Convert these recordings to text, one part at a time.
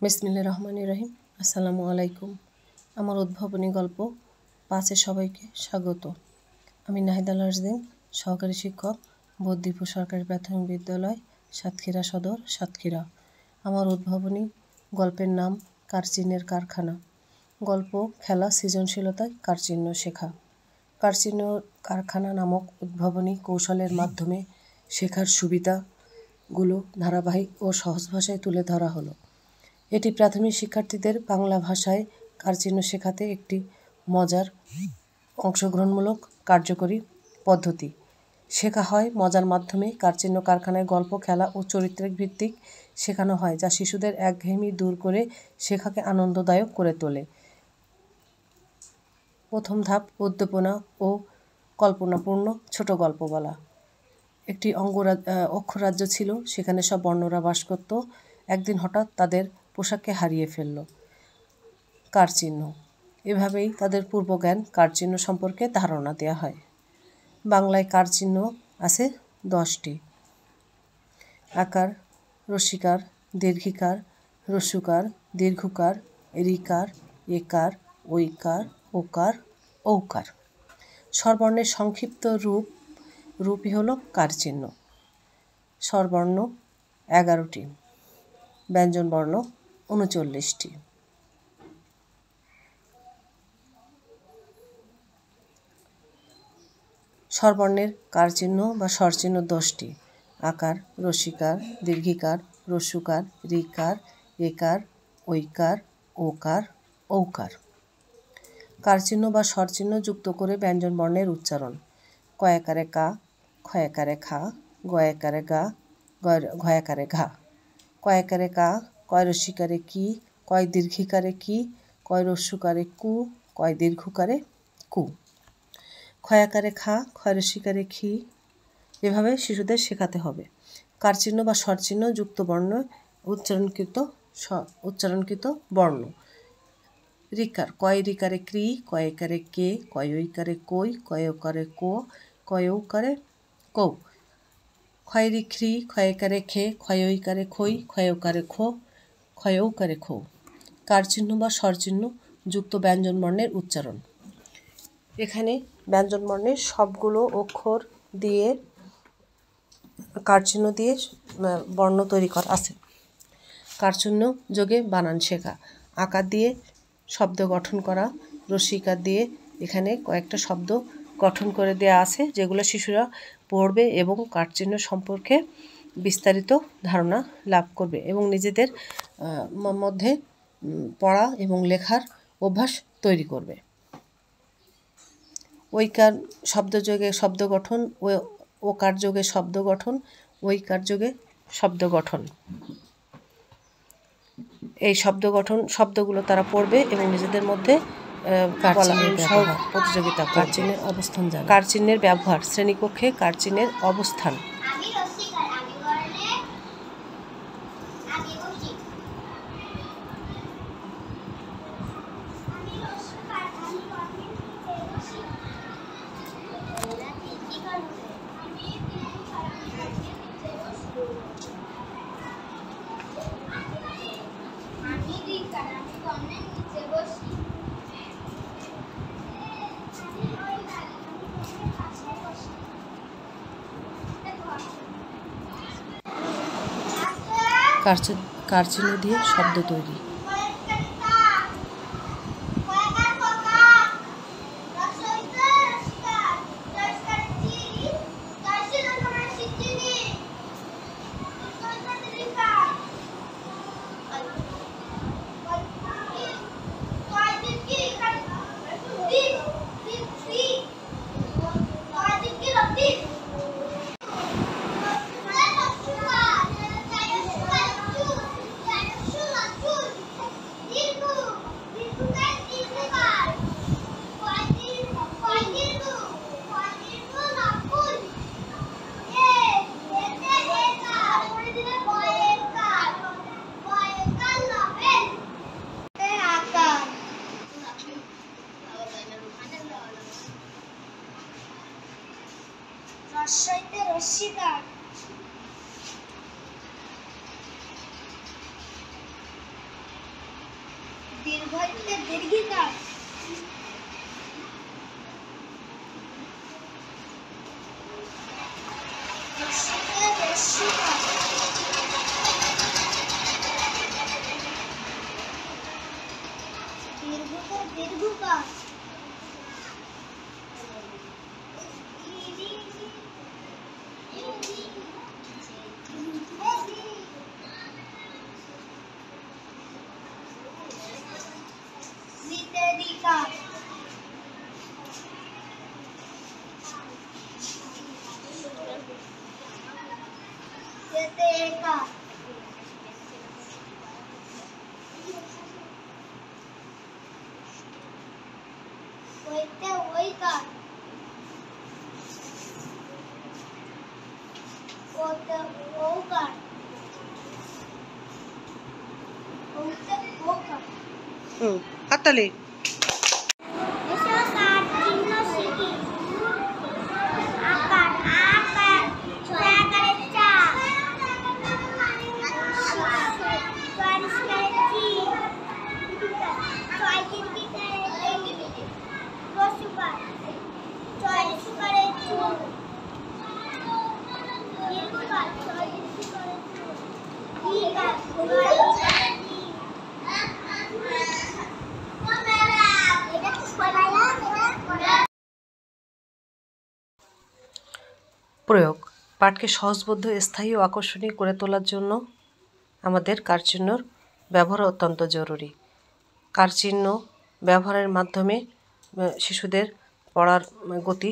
বিসমিল্লাহির রহমানির রহিম। আসসালামু আলাইকুম। আমার উদ্ভাবনী গল্প 5-এ সবাইকে স্বাগত। আমি নাহিদা লারজদিন, সহকারী শিক্ষক, বদ্বীপুর সরকারি প্রাথমিক বিদ্যালয়, সাতক্ষীরা সদর, সাতক্ষীরা। আমার উদ্ভাবনী গল্পের নাম কারচিহ্নের কারখানা। গল্প, খেলা, সৃজনশীলতায় কারচিহ্ন শেখা। কারচিহ্ন কারখানা নামক উদ্ভাবনী কৌশলের মাধ্যমে শেখার সুবিধাগুলো ধারাবাহিক ও সহজ ভাষায় তুলে ধরা হলো। এটি প্রাথমিক শিক্ষার্থীদের বাংলা ভাষায় কারচিহ্ন শেখাতে একটি মজার, অংশগ্রহণমূলক, কার্যকরী পদ্ধতি। শেখা হয় মজার মাধ্যমে। কারচিহ্ন কারখানায় গল্প, খেলা ও চরিত্রের ভিত্তিক শেখানো হয়, যা শিশুদের একঘেয়েমি দূর করে শেখাকে আনন্দদায়ক করে তোলে। প্রথম ধাপ, উদ্দীপনা ও কল্পনাপূর্ণ ছোট গল্প বলা। একটি অক্ষরাজ্য ছিল, সেখানে সব বর্ণরা বাস করত। একদিন হঠাৎ তাদের পোশাককে হারিয়ে ফেলল কারচিহ্ন। এভাবেই তাদের পূর্বজ্ঞান কারচিহ্ন সম্পর্কে ধারণা দেওয়া হয়। বাংলায় কারচিহ্ন আছে 10টি। আকার, রস্যিকার, দীর্ঘিকার, হ্রস্বকার, দীর্ঘকার, ঋকার, একার, ঐকার, ওকার, ঔকার। স্বরবর্ণের সংক্ষিপ্ত রূপই হলো কারচিহ্ন। স্বরবর্ণ 11টি, ব্যঞ্জনবর্ণ 39টি। স্বরবর্ণের কারচিহ্ন বা স্বরচিহ্ন 10টি। আকার, রস্যিকার, দীর্ঘিকার, হ্রস্বকার, ঋকার, একার, ঐকার, ওকার, ঔকার। কারচিহ্ন বা স্বরচিহ্ন যুক্ত করে ব্যঞ্জনবর্ণের উচ্চারণ। কয়াকারে কা, ক্ষয়াকারে খা, গয়াকারে গা, ঘয়াকারে ঘা। কয়াকারে কা, কয় রস্যিকারে কি, কয় দীর্ঘিকারে কি, কয় হ্রস্বকারে কু, কয় দীর্ঘকারে কু। ক্ষয়াকারে খা, ক্ষয় রস্যিকারে খি। এভাবে শিশুদের শেখাতে হবে। কারচিহ্ন বা স্বরচিহ্ন যুক্ত বর্ণ, উচ্চারণকৃত বর্ণ। ঋকার, কয় ঋকারে ক্রি, কয় একারে কে, কয় ঐকারে কই, কয় ওকারে কো, কয় ঔকারে কৌ। ক্ষয় ঋখ্রি, ক্ষয় একারে খে, ক্ষয় ঐকারে খই, ক্ষয় ওকারে খো, ক্ষয় ঔকারে খৌ। কারচিহ্ন বা স্বরচিহ্ন যুক্ত ব্যঞ্জনবর্ণের উচ্চারণ। এখানে ব্যঞ্জনবর্ণের সবগুলো অক্ষর দিয়ে কারচিহ্ন দিয়ে বর্ণ তৈরি করা আছে। কারচিহ্ন যোগে বানান শেখা। আকার দিয়ে শব্দ গঠন করা। রস্যিকার দিয়ে এখানে কয়েকটা শব্দ গঠন করে দেওয়া আছে, যেগুলো শিশুরা পড়বে এবং কারচিহ্ন সম্পর্কে বিস্তারিত ধারণা লাভ করবে এবং নিজেদের মধ্যে পড়া এবং লেখার অভ্যাস তৈরি করবে। ঐকার শব্দযোগে শব্দ গঠন, ওকার যোগে শব্দ গঠন, ঐকার যোগে শব্দ গঠন। এই শব্দ গঠন শব্দগুলো তারা পড়বে এবং নিজেদের মধ্যে প্রতিযোগিতা। কারচিহ্নের অবস্থান জানা। কারচিহ্নের ব্যবহার। শ্রেণীকক্ষে কারচিহ্নের অবস্থান। কারচিহ্ন দিয়ে শব্দ তৈরি। দীর্ঘতে দীর্ঘিকার। রস্যিতে রস্যিকার। দীর্ঘতে দীর্ঘকার। লিতেরিকার। তেতেকার। ওইতে ওইকার। ওতে ওকার। ওতে ওকার। হাততালি। এসো কার চিহ্ন শিখি। আকার আকার ছয় আকারের চা। পরিষ্কারের চি। ছয় চিন্তিকারের ই। রসুকার। ছয় রসুকারের চু। দীর্ঘকার। ছয় দীর্ঘকারের চু। দীর্ঘকার। ছয় দীর্ঘকারের দী। প্রয়োগ। পাঠকে সহজবোধ্য, স্থায়ী ও আকর্ষণীয় করে তোলার জন্য আমাদের কারচিহ্নর ব্যবহার অত্যন্ত জরুরি। কারচিহ্ন ব্যবহারের মাধ্যমে শিশুদের পড়ার গতি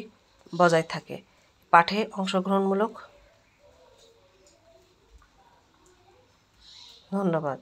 বজায় থাকে। পাঠে অংশগ্রহণমূলক। ধন্যবাদ।